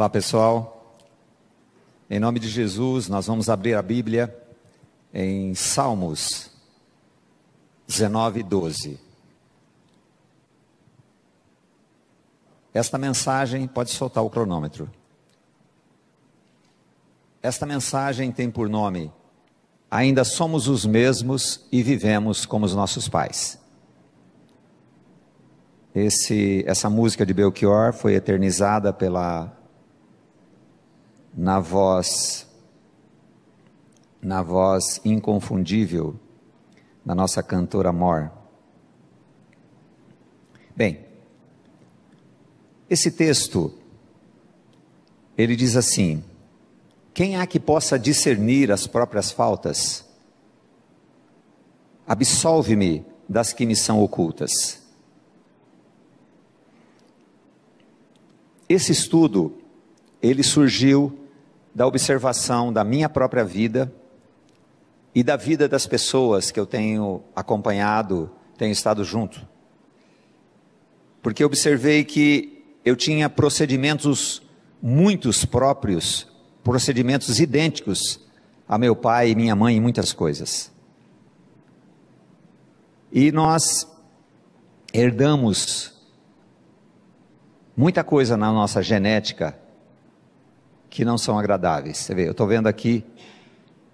Olá pessoal, em nome de Jesus nós vamos abrir a Bíblia em Salmos 19, 12. Esta mensagem, pode soltar o cronômetro. Esta mensagem tem por nome: ainda somos os mesmos e vivemos como os nossos pais. Essa música de Belchior foi eternizada na voz inconfundível da nossa cantora Mor. Bem, esse texto, ele diz assim: quem há que possa discernir as próprias faltas? Absolve-me das que me são ocultas. Esse estudo, ele surgiu da observação da minha própria vida e da vida das pessoas que eu tenho acompanhado, tenho estado junto. Porque observei que eu tinha procedimentos muitos próprios, procedimentos idênticos a meu pai e minha mãe em muitas coisas. E nós herdamos muita coisa na nossa genética que não são agradáveis. Você vê, eu estou vendo aqui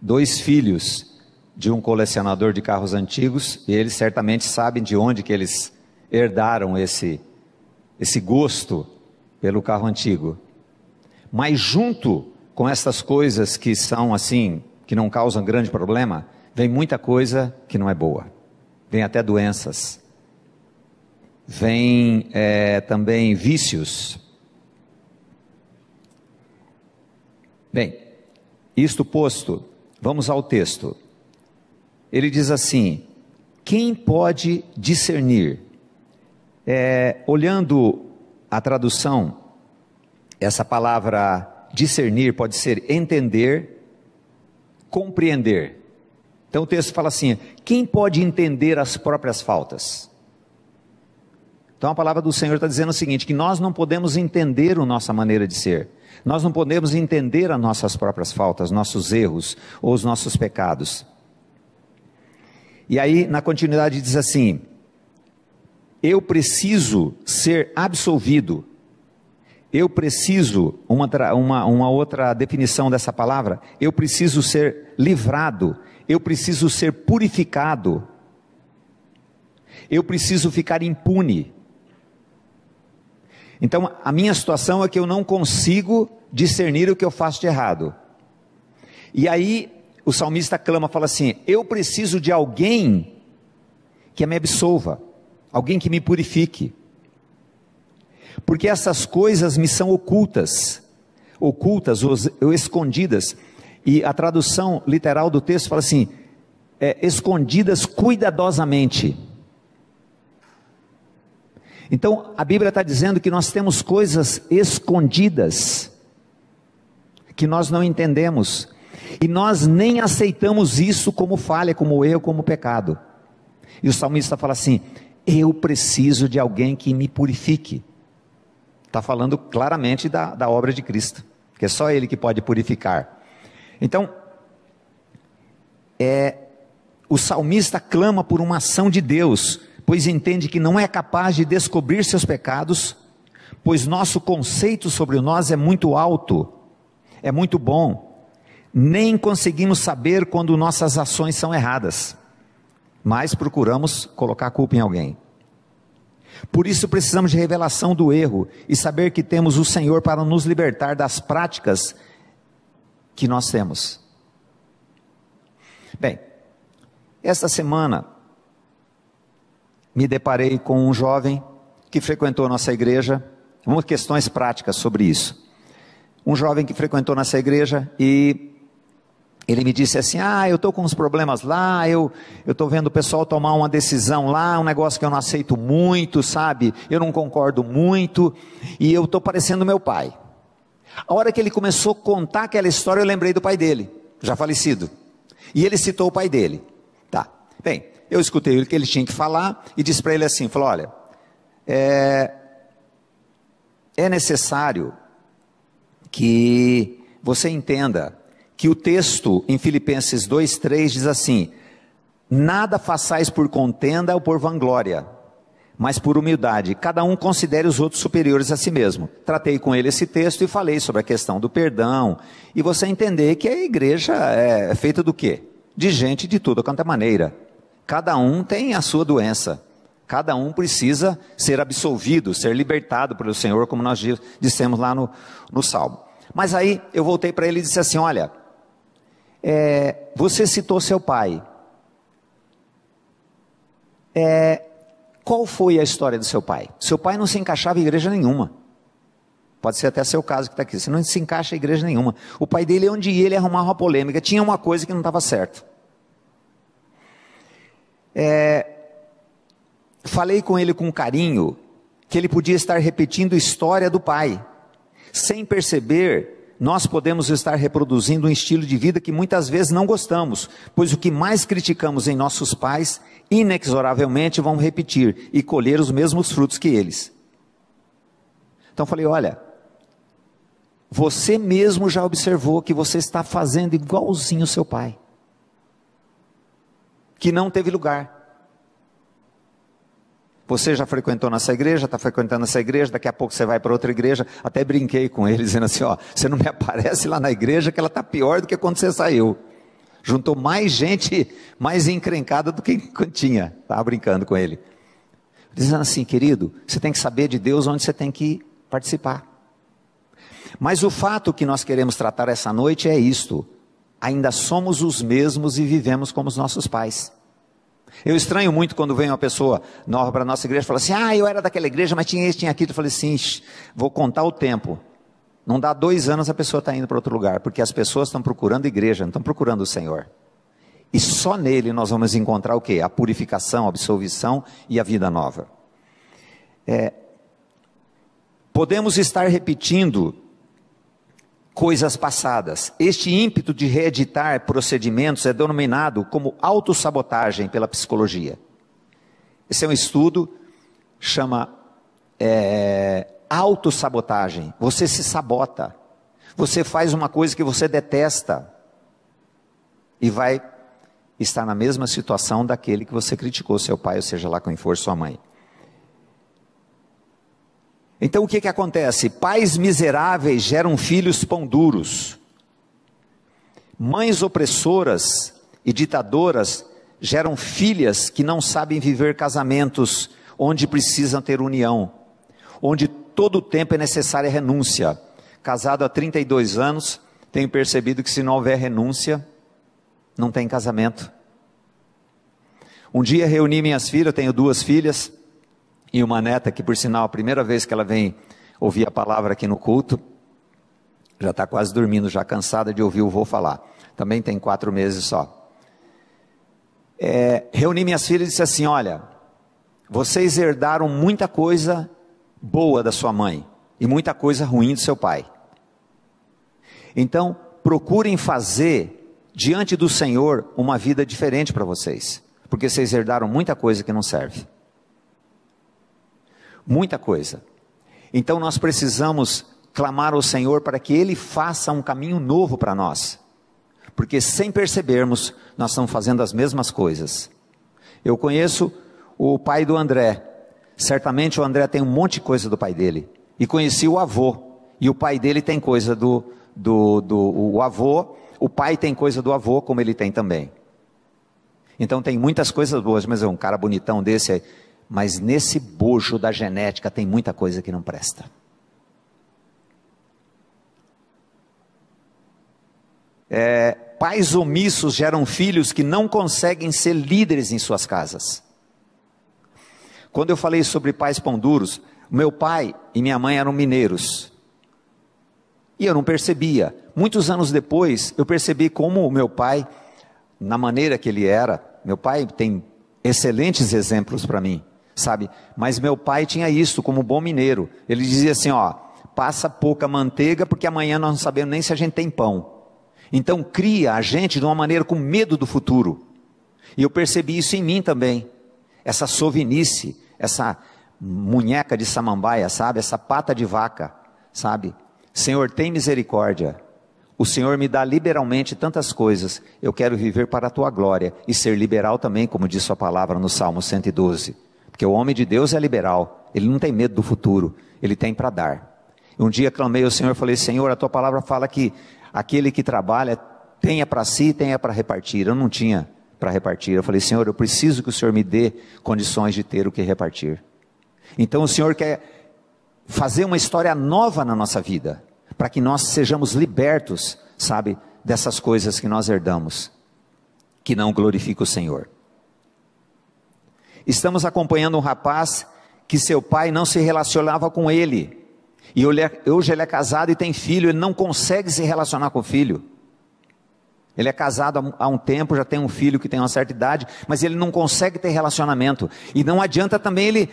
2 filhos de um colecionador de carros antigos, e eles certamente sabem de onde que eles herdaram esse gosto pelo carro antigo. Mas junto com essas coisas que são assim, que não causam grande problema, vem muita coisa que não é boa. Vem até doenças. Vem também vícios. Bem, isto posto, vamos ao texto. Ele diz assim: quem pode discernir? Olhando a tradução, essa palavra discernir pode ser entender, compreender. Então o texto fala assim: quem pode entender as próprias faltas? Então a palavra do Senhor está dizendo o seguinte, que nós não podemos entender a nossa maneira de ser, nós não podemos entender as nossas próprias faltas, nossos erros ou os nossos pecados. E aí na continuidade diz assim: eu preciso ser absolvido. Eu preciso, uma outra definição dessa palavra, eu preciso ser livrado, eu preciso ser purificado, eu preciso ficar impune. Então a minha situação é que eu não consigo discernir o que eu faço de errado. E aí o salmista clama, fala assim: eu preciso de alguém que me absolva, alguém que me purifique, porque essas coisas me são ocultas ou escondidas. E a tradução literal do texto fala assim: escondidas cuidadosamente. Então a Bíblia está dizendo que nós temos coisas escondidas, que nós não entendemos, e nós nem aceitamos isso como falha, como erro, como pecado. E o salmista fala assim: eu preciso de alguém que me purifique. Está falando claramente da obra de Cristo, que é só Ele que pode purificar. Então, o salmista clama por uma ação de Deus, pois entende que não é capaz de descobrir seus pecados, pois nosso conceito sobre nós é muito alto, é muito bom, nem conseguimos saber quando nossas ações são erradas, mas procuramos colocar a culpa em alguém. Por isso precisamos de revelação do erro, e saber que temos o Senhor para nos libertar das práticas que nós temos. Bem, esta semana me deparei com um jovem que frequentou nossa igreja, umas questões práticas sobre isso. Um jovem que frequentou nossa igreja e ele me disse assim: eu estou com uns problemas lá, eu estou vendo o pessoal tomar uma decisão lá, um negócio que eu não aceito muito, sabe? Eu não concordo muito, e eu estou parecendo meu pai. A hora que ele começou a contar aquela história, eu lembrei do pai dele, já falecido. E ele citou o pai dele. Tá, bem, eu escutei o que ele tinha que falar e disse para ele assim, falou: olha, é necessário que você entenda que o texto em Filipenses 2:3 diz assim: nada façais por contenda ou por vanglória, mas por humildade, cada um considere os outros superiores a si mesmo. Tratei com ele esse texto e falei sobre a questão do perdão, e você entender que a igreja é feita do quê? De gente de tudo quanto é maneira. Cada um tem a sua doença, cada um precisa ser absolvido, ser libertado pelo Senhor, como nós dissemos lá no Salmo. Mas aí eu voltei para ele e disse assim: olha, você citou seu pai, qual foi a história do seu pai? Seu pai não se encaixava em igreja nenhuma. Pode ser até seu caso que está aqui. Você não se encaixa em igreja nenhuma. O pai dele, onde ia, ele arrumava uma polêmica. Tinha uma coisa que não estava certo. Falei com ele com carinho que ele podia estar repetindo a história do pai. Sem perceber, nós podemos estar reproduzindo um estilo de vida que muitas vezes não gostamos, pois o que mais criticamos em nossos pais, inexoravelmente vão repetir e colher os mesmos frutos que eles. Então falei: olha, você mesmo já observou que você está fazendo igualzinho o seu pai, que não teve lugar. Você já frequentou nessa igreja, está frequentando essa igreja, daqui a pouco você vai para outra igreja. Até brinquei com ele, dizendo assim: ó, você não me aparece lá na igreja que ela está pior do que quando você saiu. Juntou mais gente, mais encrencada do que tinha. Estava brincando com ele. Dizendo assim: querido, você tem que saber de Deus onde você tem que participar. Mas o fato que nós queremos tratar essa noite é isto: ainda somos os mesmos e vivemos como os nossos pais. Eu estranho muito quando vem uma pessoa nova para a nossa igreja e fala assim: eu era daquela igreja, mas tinha isso, tinha aquilo. Eu falei assim: vou contar o tempo. Não dá 2 anos a pessoa está indo para outro lugar, porque as pessoas estão procurando igreja, não estão procurando o Senhor. E só nele nós vamos encontrar o quê? A purificação, a absolvição e a vida nova. Podemos estar repetindo coisas passadas. Este ímpeto de reeditar procedimentos é denominado como autossabotagem pela psicologia. Esse é um estudo, chama autossabotagem. Você se sabota, você faz uma coisa que você detesta e vai estar na mesma situação daquele que você criticou, seu pai, ou seja lá quem for sua mãe. Então o que acontece? Pais miseráveis geram filhos pão duros. Mães opressoras e ditadoras geram filhas que não sabem viver casamentos onde precisam ter união, onde todo o tempo é necessária renúncia. Casado há 32 anos, tenho percebido que se não houver renúncia, não tem casamento. Um dia reuni minhas filhas, eu tenho 2 filhas, e uma neta que, por sinal, a primeira vez que ela vem ouvir a palavra aqui no culto, já está quase dormindo, já cansada de ouvir o vô falar. Também tem 4 meses só. Reuni minhas filhas e disse assim: olha, vocês herdaram muita coisa boa da sua mãe e muita coisa ruim do seu pai. Então, procurem fazer diante do Senhor uma vida diferente para vocês, porque vocês herdaram muita coisa que não serve. Muita coisa. Então nós precisamos clamar ao Senhor para que Ele faça um caminho novo para nós, porque sem percebermos, nós estamos fazendo as mesmas coisas. Eu conheço o pai do André, certamente o André tem um monte de coisa do pai dele, e conheci o avô, e o pai dele tem coisa do avô, o pai tem coisa do avô, como ele tem também. Então tem muitas coisas boas, mas é um cara bonitão desse aí. Mas nesse bojo da genética tem muita coisa que não presta. Pais omissos geram filhos que não conseguem ser líderes em suas casas. Quando eu falei sobre pais pão duros, meu pai e minha mãe eram mineiros. E eu não percebia. Muitos anos depois, eu percebi como o meu pai, na maneira que ele era, meu pai tem excelentes exemplos para mim. Sabe, mas meu pai tinha isso como bom mineiro. Ele dizia assim: ó, passa pouca manteiga, porque amanhã nós não sabemos nem se a gente tem pão. Então cria a gente de uma maneira com medo do futuro. E eu percebi isso em mim também. Essa sovinice, essa munheca de samambaia, sabe, essa pata de vaca, sabe, Senhor, tem misericórdia. O Senhor me dá liberalmente tantas coisas. Eu quero viver para a tua glória e ser liberal também, como diz sua palavra no Salmo 112. Porque o homem de Deus é liberal. Ele não tem medo do futuro. Ele tem para dar. Um dia clamei ao Senhor e falei: Senhor, a tua palavra fala que aquele que trabalha tenha para si e tenha para repartir. Eu não tinha para repartir. Eu falei: Senhor, eu preciso que o Senhor me dê condições de ter o que repartir. Então o Senhor quer fazer uma história nova na nossa vida, para que nós sejamos libertos, sabe, dessas coisas que nós herdamos, que não glorificam o Senhor. Estamos acompanhando um rapaz que seu pai não se relacionava com ele, e hoje ele é casado e tem filho. Ele não consegue se relacionar com o filho. Ele é casado há um tempo, já tem um filho que tem uma certa idade, mas ele não consegue ter relacionamento, e não adianta também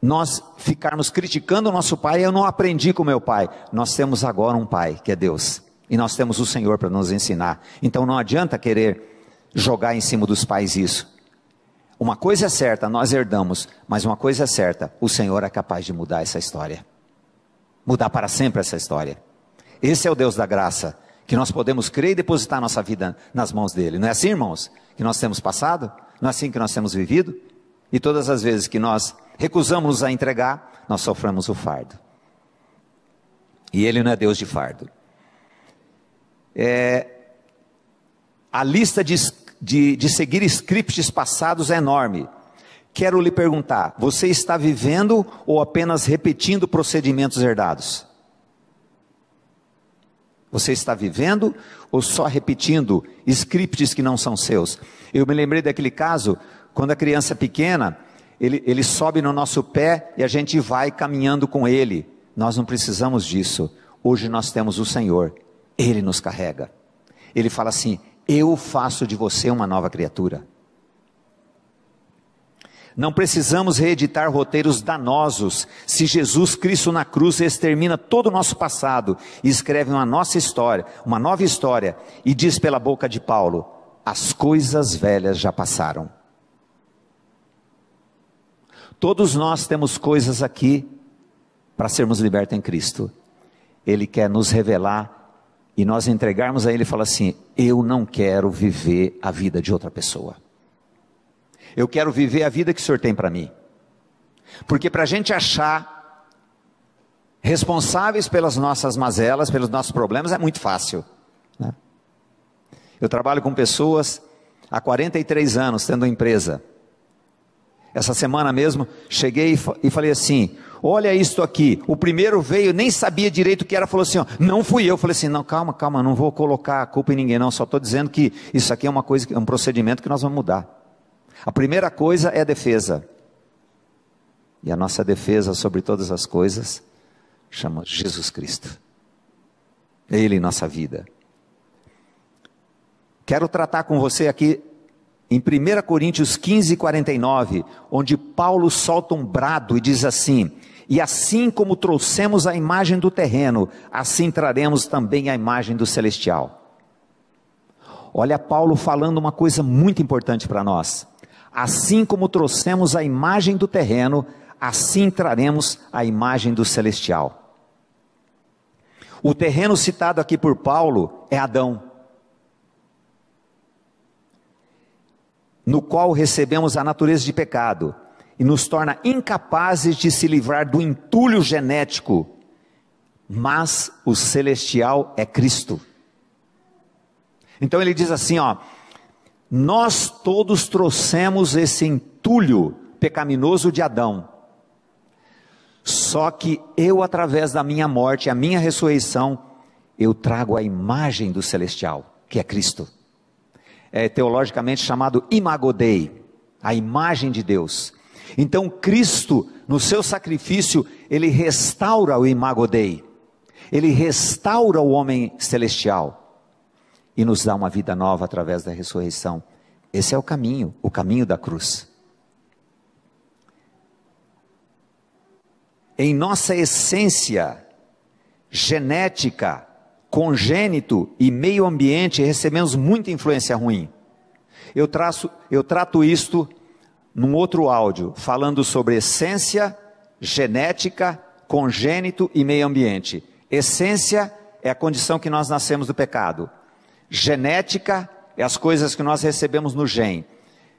nós ficarmos criticando o nosso pai. Eu não aprendi com meu pai. Nós temos agora um pai, que é Deus, e nós temos o Senhor para nos ensinar. Então não adianta querer jogar em cima dos pais isso. Uma coisa é certa, nós herdamos, mas uma coisa é certa, o Senhor é capaz de mudar essa história, mudar para sempre essa história. Esse é o Deus da graça, que nós podemos crer e depositar nossa vida nas mãos dele. Não é assim, irmãos, que nós temos passado? Não é assim que nós temos vivido? E todas as vezes que nós recusamos a entregar, nós sofremos o fardo. E ele não é Deus de fardo. A lista de seguir scripts passados é enorme. Quero lhe perguntar: você está vivendo ou apenas repetindo procedimentos herdados? Você está vivendo ou só repetindo scripts que não são seus? Eu me lembrei daquele caso, quando a criança é pequena, ele sobe no nosso pé e a gente vai caminhando com ele. Nós não precisamos disso. Hoje nós temos o Senhor, Ele nos carrega. Ele fala assim: eu faço de você uma nova criatura. Não precisamos reeditar roteiros danosos. Se Jesus Cristo na cruz extermina todo o nosso passado e escreve uma nossa história, uma nova história, e diz pela boca de Paulo: as coisas velhas já passaram. Todos nós temos coisas aqui para sermos libertos em Cristo. Ele quer nos revelar e nós entregarmos a Ele e falar assim: eu não quero viver a vida de outra pessoa. Eu quero viver a vida que o Senhor tem para mim. Porque para a gente achar responsáveis pelas nossas mazelas, pelos nossos problemas, é muito fácil, né? Eu trabalho com pessoas há 43 anos, tendo empresa. Essa semana mesmo, cheguei e falei assim: olha isto aqui. O primeiro veio, nem sabia direito o que era, falou assim: ó, não fui eu. Falei assim: não, calma, não vou colocar a culpa em ninguém não, só estou dizendo que isso aqui é uma coisa, é um procedimento que nós vamos mudar. A primeira coisa é a defesa, e a nossa defesa sobre todas as coisas chama Jesus Cristo. Ele em nossa vida. Quero tratar com você aqui em 1 Coríntios 15, 49, onde Paulo solta um brado e diz assim: e assim como trouxemos a imagem do terreno, assim traremos também a imagem do celestial. Olha Paulo falando uma coisa muito importante para nós. Assim como trouxemos a imagem do terreno, assim traremos a imagem do celestial. O terreno citado aqui por Paulo é Adão, no qual recebemos a natureza de pecado, e nos torna incapazes de se livrar do entulho genético, mas o celestial é Cristo. Então ele diz assim, ó: nós todos trouxemos esse entulho pecaminoso de Adão, só que eu, através da minha morte, a minha ressurreição, eu trago a imagem do celestial, que é Cristo. É teologicamente chamado Imago Dei, a imagem de Deus. Então Cristo, no seu sacrifício, ele restaura o Imago Dei, ele restaura o homem celestial, e nos dá uma vida nova através da ressurreição. Esse é o caminho da cruz. Em nossa essência genética, congênito e meio ambiente, recebemos muita influência ruim. Eu trato isto num outro áudio, falando sobre essência, genética, congênito e meio ambiente. Essência é a condição que nós nascemos do pecado. Genética é as coisas que nós recebemos no gene.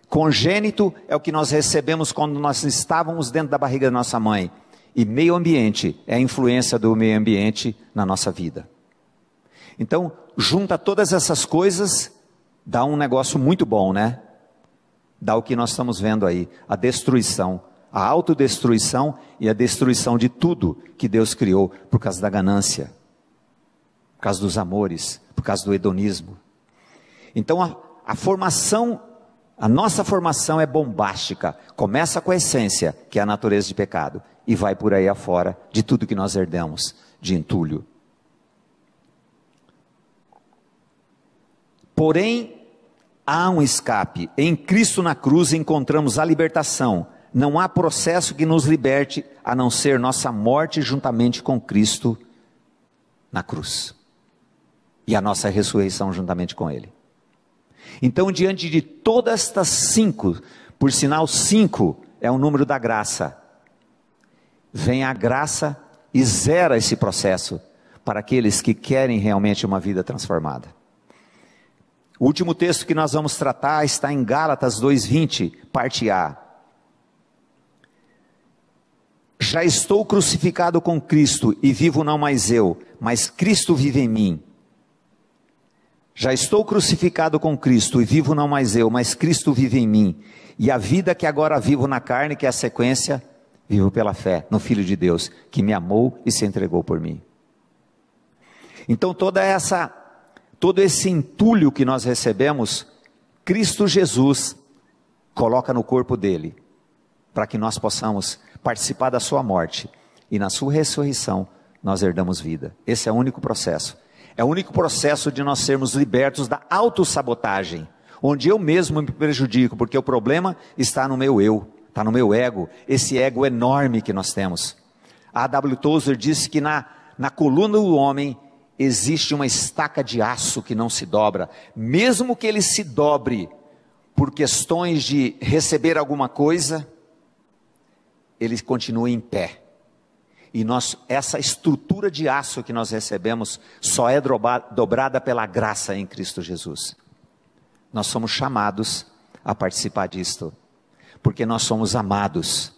Congênito é o que nós recebemos quando nós estávamos dentro da barriga da nossa mãe. E meio ambiente é a influência do meio ambiente na nossa vida. Então, junta todas essas coisas, dá um negócio muito bom, né? Dá o que nós estamos vendo aí, a destruição, a autodestruição e a destruição de tudo que Deus criou por causa da ganância, por causa dos amores, por causa do hedonismo. Então, a formação, a nossa formação é bombástica, começa com a essência, que é a natureza de pecado, e vai por aí afora de tudo que nós herdamos de entulho. Porém, há um escape. Em Cristo na cruz encontramos a libertação. Não há processo que nos liberte a não ser nossa morte juntamente com Cristo na cruz. E a nossa ressurreição juntamente com Ele. Então, diante de todas estas 5, por sinal 5 é o número da graça, vem a graça e zera esse processo para aqueles que querem realmente uma vida transformada. O último texto que nós vamos tratar está em Gálatas 2:20, parte A. Já estou crucificado com Cristo e vivo não mais eu, mas Cristo vive em mim. Já estou crucificado com Cristo e vivo não mais eu, mas Cristo vive em mim. E a vida que agora vivo na carne, que é a sequência, vivo pela fé no Filho de Deus, que me amou e se entregou por mim. Então todo esse entulho que nós recebemos, Cristo Jesus coloca no corpo dele, para que nós possamos participar da sua morte, e na sua ressurreição nós herdamos vida. Esse é o único processo. É o único processo de nós sermos libertos da autossabotagem, onde eu mesmo me prejudico, porque o problema está no meu eu, está no meu ego, esse ego enorme que nós temos. A W. Tozer disse que na coluna do homem existe uma estaca de aço que não se dobra, mesmo que ele se dobre por questões de receber alguma coisa, ele continua em pé. E essa estrutura de aço que nós recebemos só é dobrada pela graça em Cristo Jesus. Nós somos chamados a participar disto, porque nós somos amados.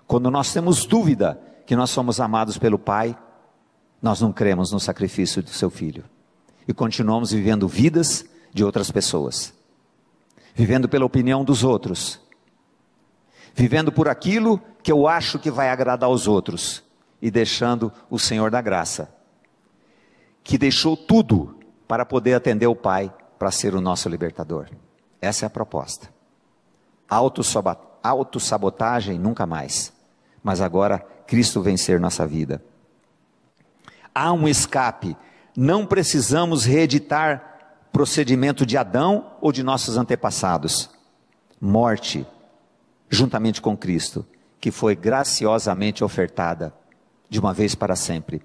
Quando nós temos dúvida que nós somos amados pelo Pai, nós não cremos no sacrifício do seu Filho, e continuamos vivendo vidas de outras pessoas, vivendo pela opinião dos outros, vivendo por aquilo que eu acho que vai agradar aos outros, e deixando o Senhor da graça, que deixou tudo para poder atender o Pai, para ser o nosso libertador. Essa é a proposta. Autossabotagem nunca mais, mas agora Cristo vencer nossa vida. Há um escape, não precisamos reeditar procedimento de Adão ou de nossos antepassados. Morte, juntamente com Cristo, que foi graciosamente ofertada de uma vez para sempre.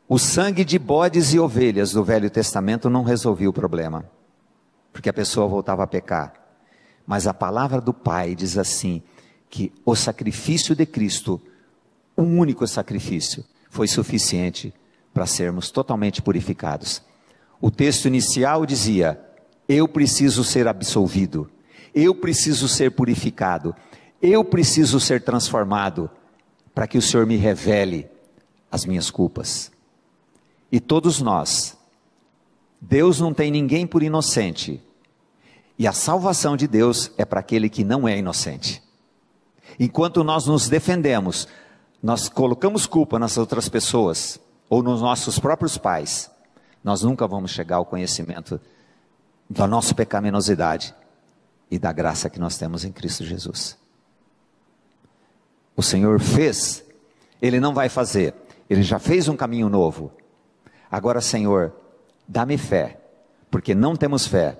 O sangue de bodes e ovelhas do Velho Testamento não resolvia o problema, porque a pessoa voltava a pecar. Mas a palavra do Pai diz assim, que o sacrifício de Cristo, um único sacrifício, foi suficiente para sermos totalmente purificados. O texto inicial dizia, eu preciso ser absolvido, eu preciso ser purificado, eu preciso ser transformado, para que o Senhor me revele as minhas culpas. E todos nós, Deus não tem ninguém por inocente, e a salvação de Deus é para aquele que não é inocente. Enquanto nós nos defendemos, nós colocamos culpa nas outras pessoas, ou nos nossos próprios pais, nós nunca vamos chegar ao conhecimento da nossa pecaminosidade e da graça que nós temos em Cristo Jesus. O Senhor fez, Ele não vai fazer, Ele já fez um caminho novo. Agora, Senhor, dá-me fé, porque não temos fé,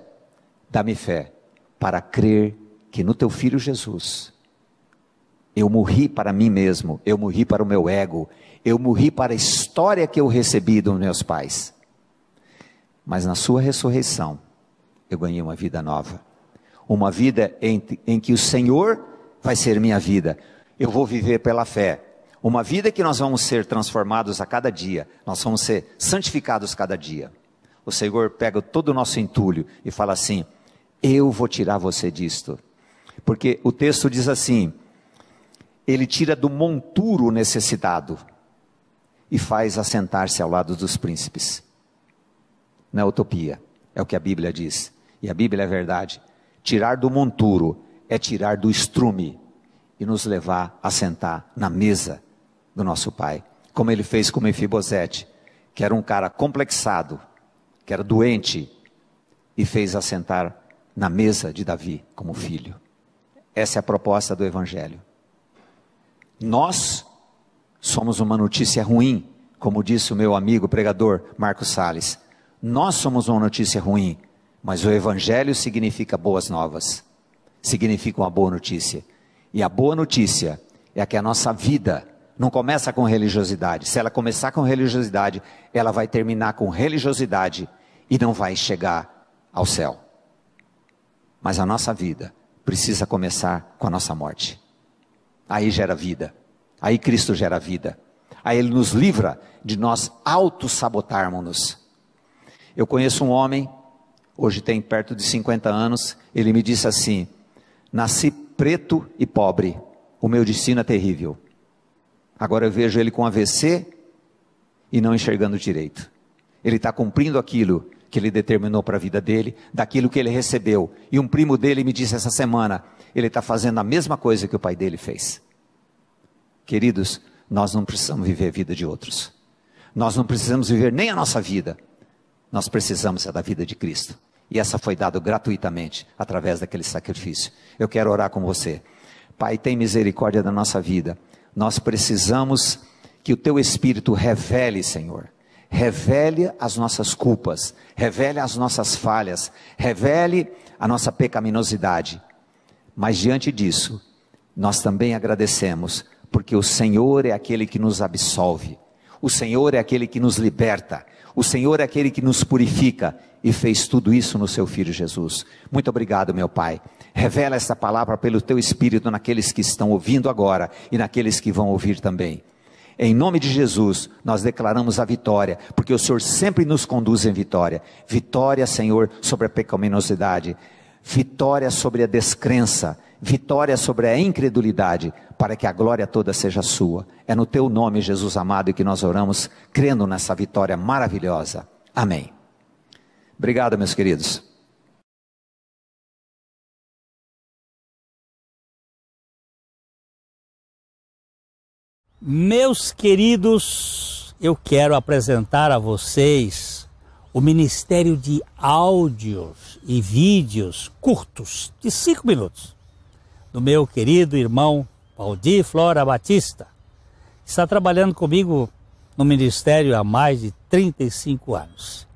dá-me fé para crer que no Teu Filho Jesus, eu morri para mim mesmo, eu morri para o meu ego, eu morri para a história que eu recebi dos meus pais, mas na sua ressurreição, eu ganhei uma vida nova, uma vida em que o Senhor vai ser minha vida, eu vou viver pela fé, Uma vida que nós vamos ser transformados a cada dia, nós vamos ser santificados cada dia. O Senhor pega todo o nosso entulho e fala assim: eu vou tirar você disto. Porque o texto diz assim: ele tira do monturo o necessitado e faz assentar-se ao lado dos príncipes. Não é utopia, é o que a Bíblia diz. E a Bíblia é verdade. Tirar do monturo é tirar do estrume e nos levar a sentar na mesa do nosso Pai, como ele fez com Mefibosete, que era um cara complexado, que era doente, e fez assentar na mesa de Davi como filho. Essa é a proposta do Evangelho. Nós somos uma notícia ruim, como disse o meu amigo pregador Marcos Salles. Nós somos uma notícia ruim, mas o Evangelho significa boas novas, significa uma boa notícia. E a boa notícia é que a nossa vida não começa com religiosidade. Se ela começar com religiosidade, ela vai terminar com religiosidade e não vai chegar ao céu. Mas a nossa vida precisa começar com a nossa morte. Aí gera vida. Aí Cristo gera vida. Aí Ele nos livra de nós auto-sabotarmos-nos. Eu conheço um homem, hoje tem perto de 50 anos, ele me disse assim: nasci preto e pobre, o meu destino é terrível. Agora eu vejo ele com AVC e não enxergando direito. Ele está cumprindo aquilo que ele determinou para a vida dele, daquilo que ele recebeu. E um primo dele me disse essa semana, ele está fazendo a mesma coisa que o pai dele fez. Queridos, nós não precisamos viver a vida de outros. Nós não precisamos viver nem a nossa vida. Nós precisamos da vida de Cristo. E essa foi dada gratuitamente, através daquele sacrifício. Eu quero orar com você. Pai, tem misericórdia da nossa vida. Nós precisamos que o Teu Espírito revele, Senhor. Revele as nossas culpas. Revele as nossas falhas. Revele a nossa pecaminosidade. Mas diante disso, nós também agradecemos, porque o Senhor é aquele que nos absolve. O Senhor é aquele que nos liberta. O Senhor é aquele que nos purifica e fez tudo isso no seu Filho Jesus. Muito obrigado, meu Pai. Revela esta palavra pelo Teu Espírito naqueles que estão ouvindo agora e naqueles que vão ouvir também. Em nome de Jesus, nós declaramos a vitória, porque o Senhor sempre nos conduz em vitória. Vitória, Senhor, sobre a pecaminosidade. Vitória sobre a descrença. Vitória sobre a incredulidade, para que a glória toda seja sua. É no Teu nome, Jesus amado, que nós oramos, crendo nessa vitória maravilhosa. Amém. Obrigado, meus queridos. Meus queridos, eu quero apresentar a vocês o Ministério de Áudios e Vídeos curtos, de 5 minutos, do meu querido irmão Valdir Flora Batista, que está trabalhando comigo no ministério há mais de 35 anos.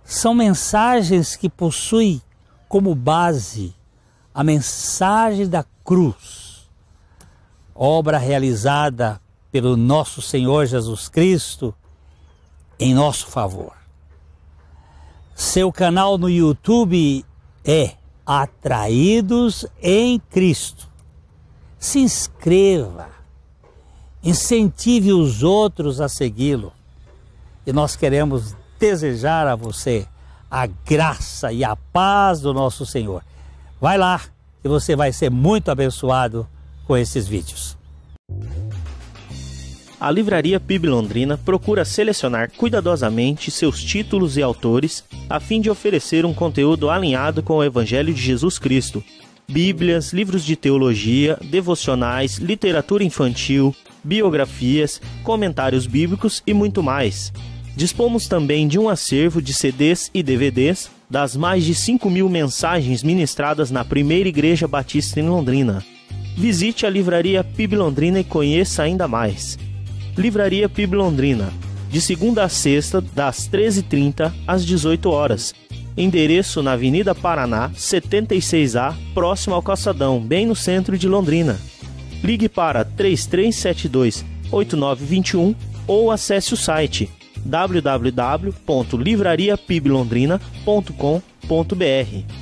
São mensagens que possuem como base a mensagem da cruz, obra realizada pelo nosso Senhor Jesus Cristo em nosso favor. Seu canal no YouTube é Atraídos em Cristo. Se inscreva, incentive os outros a segui-lo. E nós queremos desejar a você a graça e a paz do nosso Senhor. Vai lá que você vai ser muito abençoado com esses vídeos. A Livraria PIB Londrina procura selecionar cuidadosamente seus títulos e autores a fim de oferecer um conteúdo alinhado com o Evangelho de Jesus Cristo. Bíblias, livros de teologia, devocionais, literatura infantil, biografias, comentários bíblicos e muito mais. Dispomos também de um acervo de CDs e DVDs das mais de 5.000 mensagens ministradas na Primeira Igreja Batista em Londrina. Visite a Livraria PIB Londrina e conheça ainda mais. Livraria PIB Londrina, de segunda a sexta, das 13h30 às 18 horas. Endereço na Avenida Paraná, 76A, próximo ao Calçadão, bem no centro de Londrina. Ligue para 3372-8921 ou acesse o site www.livrariapiblondrina.com.br.